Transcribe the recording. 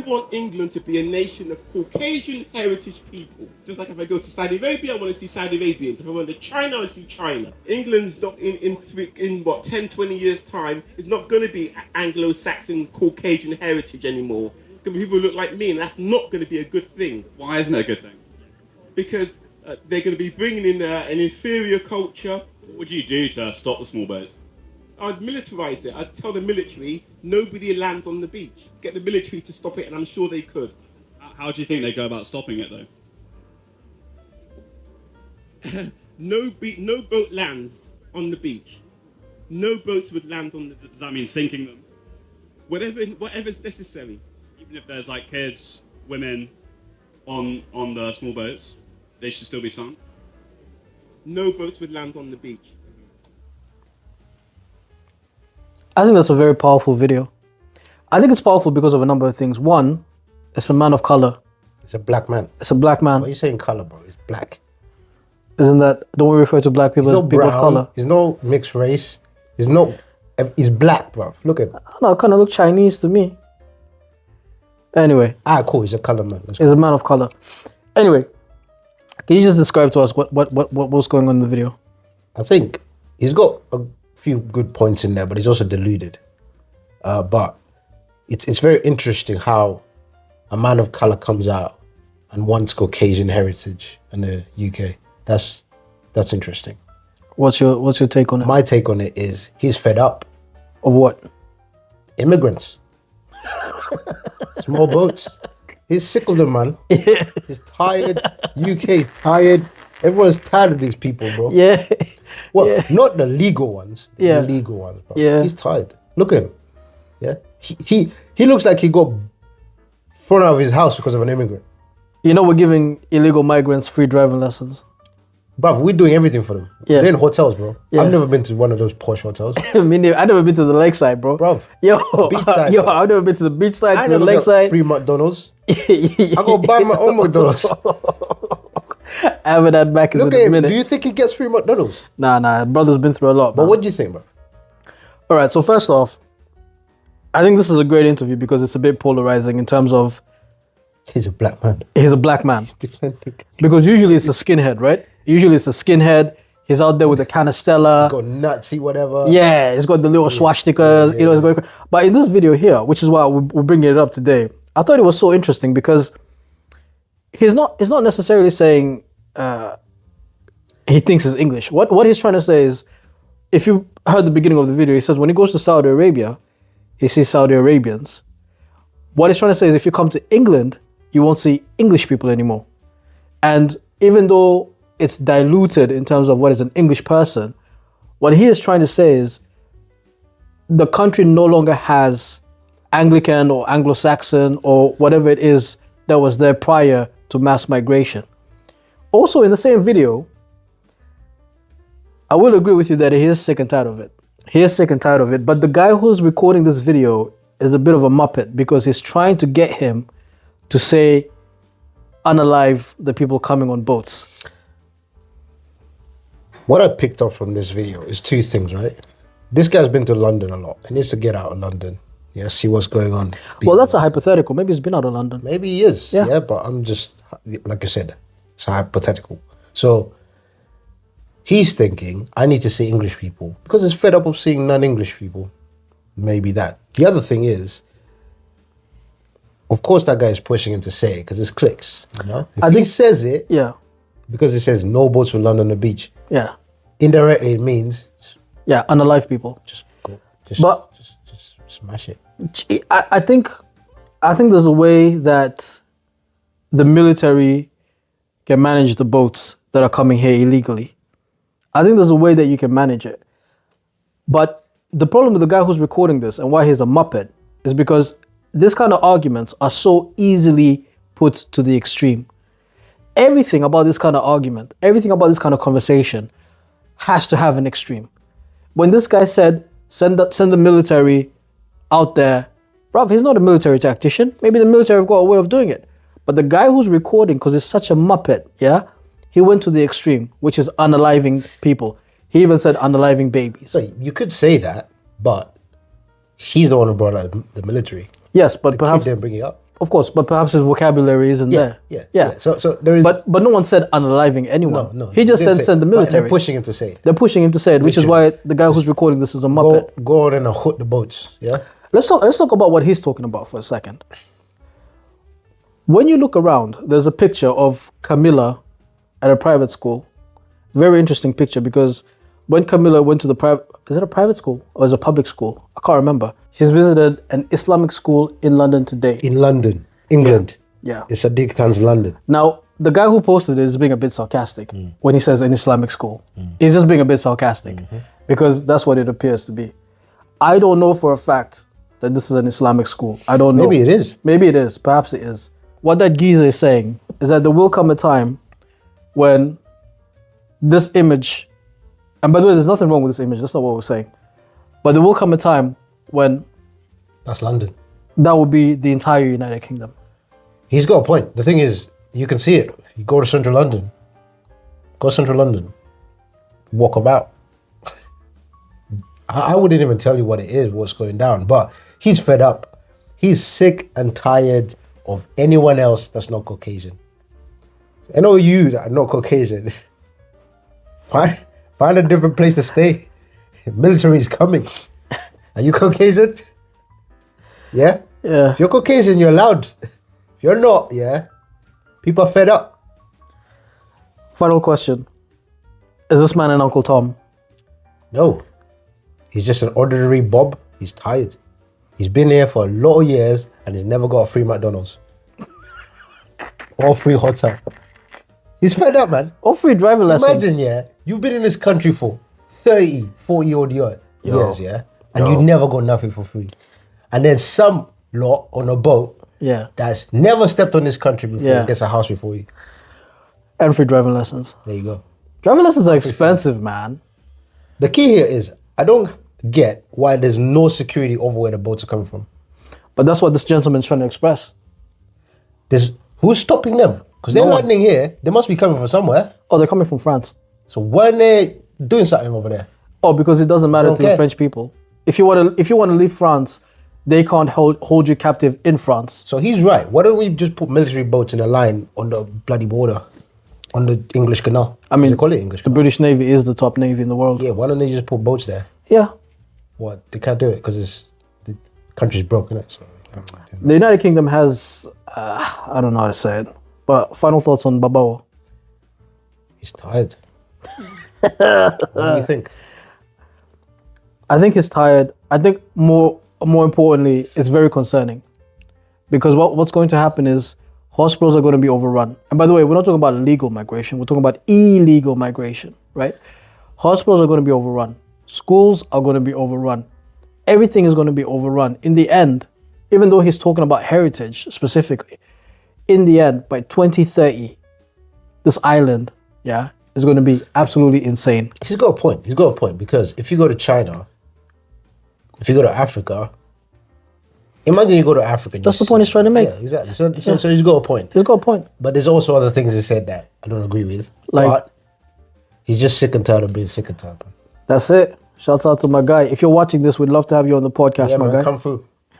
want England to be a nation of Caucasian heritage people. Just like if I go to Saudi Arabia, I want to see Saudi Arabians. If I want to China, I want to see China. England's not in what 10, 20 years time is not going to be Anglo-Saxon Caucasian heritage anymore. It's going to be people who look like me, and that's not going to be a good thing. Why isn't it a good thing? Because they're going to be bringing in an inferior culture. What would you do to stop the small boats? I'd militarize it. I'd tell the military nobody lands on the beach. Get the military to stop it, and I'm sure they could. How do you think they go about stopping it, though? No boat lands on the beach. No boats would land on the. Does that mean sinking them? Whatever's necessary. Even if there's like kids, women on the small boats, they should still be sunk? No boats would land on the beach. I think that's a very powerful video. I think it's powerful because of a number of things. One, it's a man of color. It's a black man. It's a black man. Why are you saying color, bro? It's black. Isn't that, don't we refer to black people as people of color? He's no mixed race. He's black, bro. Look at him. I don't know, it kind of look Chinese to me. Anyway. Cool. He's a color man. He's a man of color. Anyway, can you just describe to us what was going on in the video? I think he's got a few good points in there, but he's also deluded. But it's very interesting how a man of color comes out and wants Caucasian heritage in the UK. That's interesting. What's your take on it? My take on it is he's fed up. Of what? Immigrants. Small boats. He's sick of them, man. Yeah. He's tired. UK is tired. Everyone's tired of these people, bro. Yeah. Well, yeah. not the legal ones. The Yeah. illegal ones, bro. Yeah. He's tired. Look at him. Yeah. He looks like he got thrown out of his house because of an immigrant. You know, we're giving illegal migrants free driving lessons. Bro, we're doing everything for them. Yeah. They're in hotels, bro. Yeah. I've never been to one of those posh hotels. I mean, I've never been to the lakeside, bro. Bro, Yo, beachside, yo, bro. I've never been to the beach side, I to the never got lakeside. free McDonald's. I go buy my own McDonald's. Having that back is Look in at a him. minute. Do you think he gets free McDonald's? Nah, brother's been through a lot, But man. what do you think, bro? All right, so first off, I think this is a great interview because it's a bit polarizing in terms of He's a black man. he's a black man. He's defending. Because usually it's a skinhead, right? Usually it's a skinhead. He's out there with a canistella. Got Nazi, whatever. Yeah, he's got the little swastikas, you know. He's going, but in this video here, which is why we're bringing it up today, I thought it was so interesting because he's not necessarily saying he thinks it's English. What he's trying to say is, if you heard the beginning of the video, he says when he goes to Saudi Arabia, he sees Saudi Arabians. What he's trying to say is if you come to England, you won't see English people anymore. And even though it's diluted in terms of what is an English person, what he is trying to say is the country no longer has Anglican or Anglo-Saxon or whatever it is that was there prior to mass migration. Also in the same video, I will agree with you that he is sick and tired of it. He is sick and tired of it, but the guy who's recording this video is a bit of a muppet because he's trying to get him to say unalive the people coming on boats. What I picked up from this video is two things, right? This guy's been to London a lot. He needs to get out of London. Yeah, see what's going on. Well, that's a hypothetical. Maybe he's been out of London. Maybe he is. Yeah. Yeah, but I'm just, like I said, it's a hypothetical. So he's thinking, I need to see English people because he's fed up of seeing non-English people. Maybe that. The other thing is, of course, that guy is pushing him to say it because it's clicks. You know, if he says it, Yeah, because it says no boats will land on the beach. yeah, Indirectly, it means yeah, unalive people. just go, just smash it. I think there's a way that the military can manage the boats that are coming here illegally. I think there's a way that you can manage it. But the problem with the guy who's recording this and why he's a muppet is because this kind of arguments are so easily put to the extreme. Everything about this kind of argument, everything about this kind of conversation has to have an extreme. When this guy said, send the military out there, bruv, he's not a military tactician. Maybe the military have got a way of doing it. But the guy who's recording, because he's such a muppet, yeah, he went to the extreme, which is unaliving people. He even said unaliving babies. So you could say that, but he's the one who brought out the military. Yes, but The perhaps kid didn't bring it up. of course, but perhaps his vocabulary isn't there. yeah. So there is. But no one said unaliving anyone. no, He just didn't said say send the it. But military. They're pushing him to say it. They're pushing him to say it, which is why the guy who's recording this is a muppet. Go on and hook the boats. Yeah. Let's talk about what he's talking about for a second. When you look around, there's a picture of Camilla at a private school. Very interesting picture because when Camilla went to the private, is it a private school or is it a public school? I can't remember. She's visited an Islamic school in London today. In London, England. Yeah. It's Sadiq Khan's London. Now, the guy who posted it is being a bit sarcastic when he says an Islamic school. He's just being a bit sarcastic because that's what it appears to be. I don't know for a fact that this is an Islamic school. I don't know. Maybe it is. Maybe it is. Perhaps it is. What that geezer is saying is that there will come a time when this image, and by the way, there's nothing wrong with this image. That's not what we're saying. But there will come a time when That's London. that will be the entire United Kingdom. He's got a point. The thing is, you can see it. You go to central London. Go to central London. Walk about. I wouldn't even tell you what it is, what's going down. But he's fed up. He's sick and tired of anyone else that's not Caucasian. I know you that are not Caucasian. Find a different place to stay. Military is coming. Are you Caucasian? Yeah? Yeah. If you're Caucasian, you're allowed. If you're not, yeah, people are fed up. Final question. Is this man an Uncle Tom? No. He's just an ordinary Bob. He's tired. He's been here for a lot of years and he's never got a free McDonald's. Or free hot tub. He's fed up, man. Or free driving lessons. Imagine, yeah, you've been in this country for 30, 40 odd years, yeah? And Yo. you never got nothing for free. And then some lot on a boat Yeah. that's never stepped on this country before Yeah. gets a house before you. And free driving lessons. There you go. Driving lessons are expensive, man. The key here is I don't get why there's no security over where the boats are coming from. But that's what this gentleman's trying to express. There's who's stopping them? Because they're No one. landing here. They must be coming from somewhere. Oh, they're coming from France. So why are they doing something over there? Oh, because it doesn't matter to the Okay. French people. If you want to leave France, they can't hold you captive in France. So he's right. Why don't we just put military boats in a line on the bloody border, on the English Canal? I mean, they call it English The Canal. British Navy is the top navy in the world. Yeah, why don't they just put boats there? Yeah. What? They can't do it because the country's broken. So they can't do it. The United Kingdom has, I don't know how to say it, but final thoughts on Babao. He's tired. What do you think? I think he's tired. I think more importantly, it's very concerning because what's going to happen is hospitals are going to be overrun. And by the way, we're not talking about legal migration. We're talking about illegal migration, right? Hospitals are going to be overrun. Schools are going to be overrun. Everything is going to be overrun. In the end, even though he's talking about heritage specifically, in the end, by 2030, this island, is going to be absolutely insane. He's got a point. He's got a point because if you go to China, if you go to Africa, imagine you go to Africa. and That's you the point he's trying to make. Yeah, exactly. So he's got a point. He's got a point. But there's also other things he said that I don't agree with. Like- But he's just sick and tired of being sick and tired. That's it. Shouts out to my guy. If you're watching this, we'd love to have you on the podcast, Yeah, my man, guy. come through.